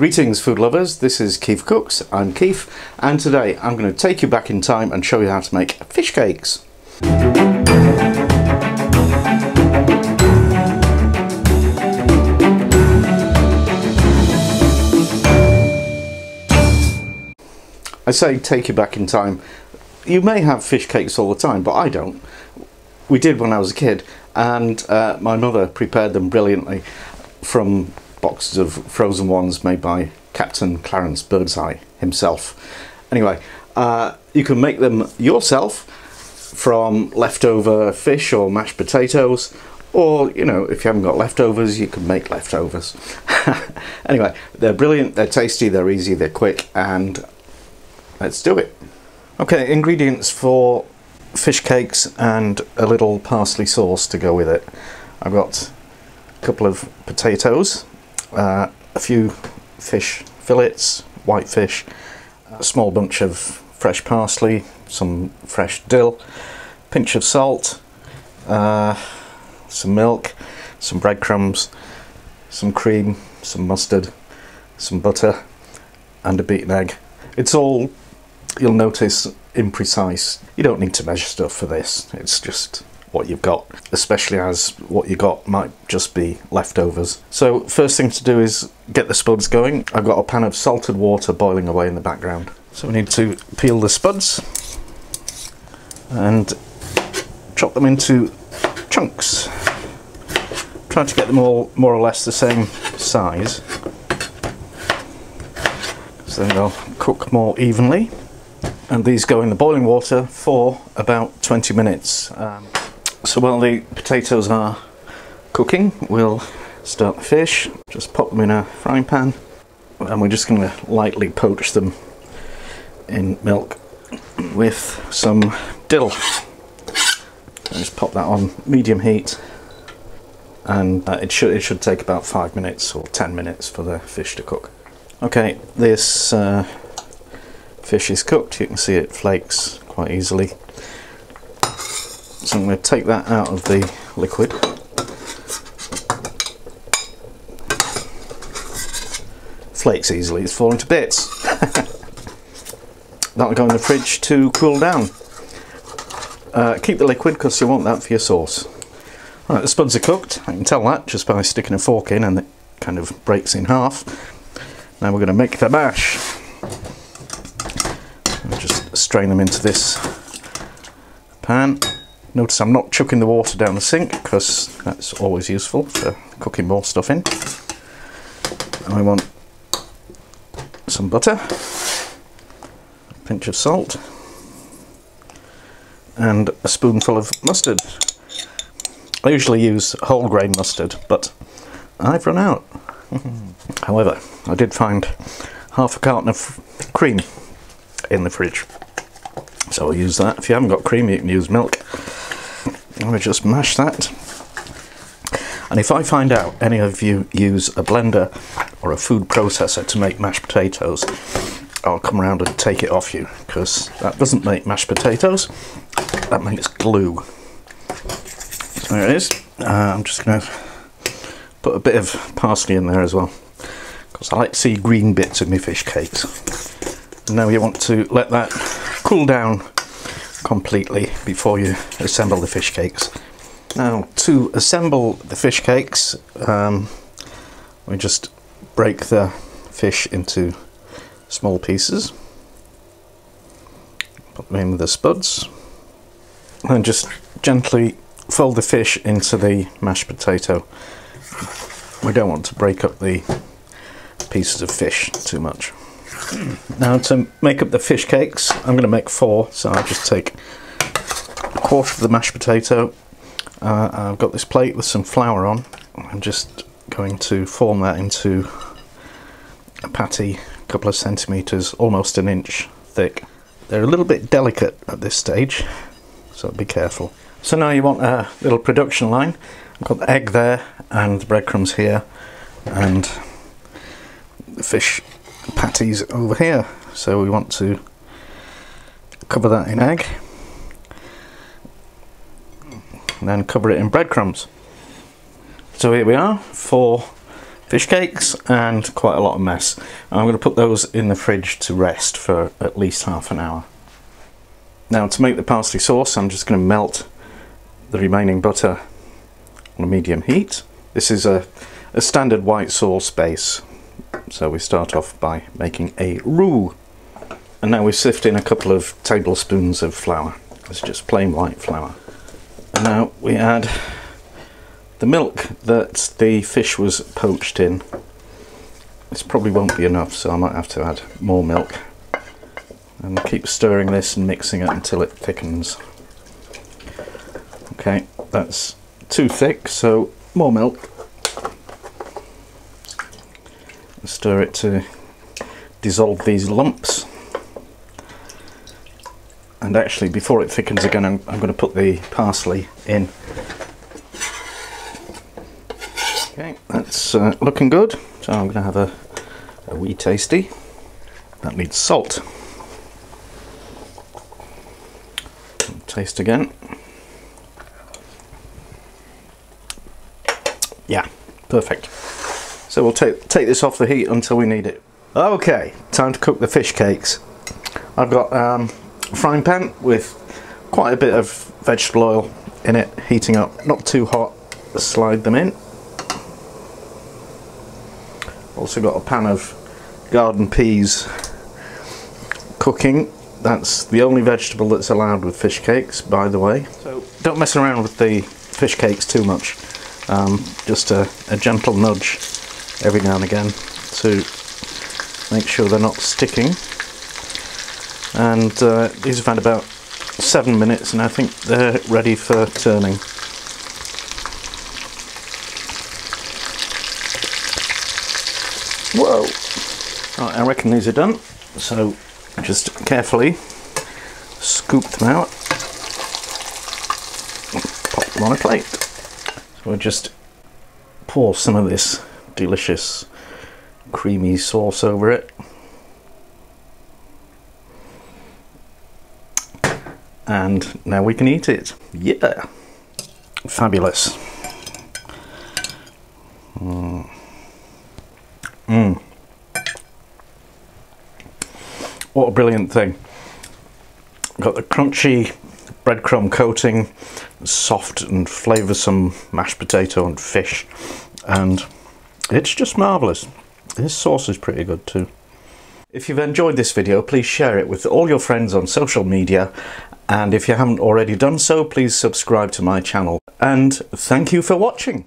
Greetings food lovers, this is Keith Cooks, I'm Keith, and today I'm going to take you back in time and show you how to make fish cakes. I say take you back in time. You may have fish cakes all the time, but I don't. We did when I was a kid, and my mother prepared them brilliantly from boxes of frozen ones made by Captain Clarence Birdseye himself. Anyway, you can make them yourself from leftover fish or mashed potatoes, or, you know, if you haven't got leftovers, you can make leftovers. Anyway, they're brilliant, they're tasty, they're easy, they're quick, and let's do it. Okay, ingredients for fish cakes and a little parsley sauce to go with it. I've got a couple of potatoes, a few fish fillets, white fish, a small bunch of fresh parsley, some fresh dill, pinch of salt, some milk, some breadcrumbs, some cream, some mustard, some butter, and a beaten egg. It's all, you'll notice, imprecise. You don't need to measure stuff for this, it's just what you've got, especially as what you got might just be leftovers. So first thing to do is get the spuds going. I've got a pan of salted water boiling away in the background. So we need to peel the spuds and chop them into chunks. Try to get them all more or less the same size, so then they'll cook more evenly. And these go in the boiling water for about 20 minutes. So while the potatoes are cooking, we'll start the fish. Just pop them in a frying pan, and we're just going to lightly poach them in milk with some dill. And just pop that on medium heat, and it should take about 5 minutes or 10 minutes for the fish to cook. Okay, this fish is cooked. You can see it flakes quite easily. So I'm going to take that out of the liquid. Flakes easily, it's falling to bits. That'll go in the fridge to cool down. Keep the liquid because you want that for your sauce. Right, the spuds are cooked. I can tell that just by sticking a fork in and it kind of breaks in half. Now we're going to make the mash. I'll just strain them into this pan. Notice I'm not chucking the water down the sink because that's always useful for cooking more stuff in. And I want some butter, a pinch of salt, and a spoonful of mustard. I usually use whole grain mustard, but I've run out. However, I did find half a carton of cream in the fridge, so I'll use that. If you haven't got cream, you can use milk. I'm going to just mash that. And if I find out any of you use a blender or a food processor to make mashed potatoes, I'll come around and take it off you, because that doesn't make mashed potatoes, that makes glue. So there it is. I'm just going to put a bit of parsley in there as well, because I like to see green bits in my fish cakes. And now you want to let that cool down completely before you assemble the fish cakes. Now to assemble the fish cakes, we just break the fish into small pieces, put them in with the spuds, and just gently fold the fish into the mashed potato. We don't want to break up the pieces of fish too much. Now to make up the fish cakes, I'm going to make 4, so I'll just take a quarter of the mashed potato. I've got this plate with some flour on. I'm just going to form that into a patty, a couple of centimetres, almost an inch thick. They're a little bit delicate at this stage, so be careful. So now you want a little production line. I've got the egg there, and the breadcrumbs here, and the fish patties over here. So we want to cover that in egg, and then cover it in breadcrumbs. So here we are, 4 fish cakes and quite a lot of mess. I'm going to put those in the fridge to rest for at least half an hour. Now to make the parsley sauce, I'm just going to melt the remaining butter on a medium heat. This is a standard white sauce base, so we start off by making a roux. And now we sift in a couple of tablespoons of flour. It's just plain white flour. And now we add the milk that the fish was poached in. This probably won't be enough, so I might have to add more milk. And keep stirring this and mixing it until it thickens. Okay, that's too thick, so more milk. Stir it to dissolve these lumps. And actually, before it thickens again, I'm going to put the parsley in. Okay, that's looking good. So I'm going to have a wee tasty. That needs salt. Taste again. Yeah, perfect. So we'll take this off the heat until we need it. Okay, time to cook the fish cakes. I've got a frying pan with quite a bit of vegetable oil in it, heating up, not too hot. Slide them in. Also got a pan of garden peas cooking. That's the only vegetable that's allowed with fish cakes, by the way. So don't mess around with the fish cakes too much. Just a gentle nudge every now and again to make sure they're not sticking. And these have had about 7 minutes, and I think they're ready for turning. Whoa! Right, I reckon these are done. So just carefully scoop them out, pop them on a plate. So we'll just pour some of this delicious creamy sauce over it. And now we can eat it. Yeah! Fabulous. What a brilliant thing. Got the crunchy breadcrumb coating, soft and flavoursome mashed potato and fish, and it's just marvellous. This sauce is pretty good too. If you've enjoyed this video, please share it with all your friends on social media, and if you haven't already done so, please subscribe to my channel. And thank you for watching.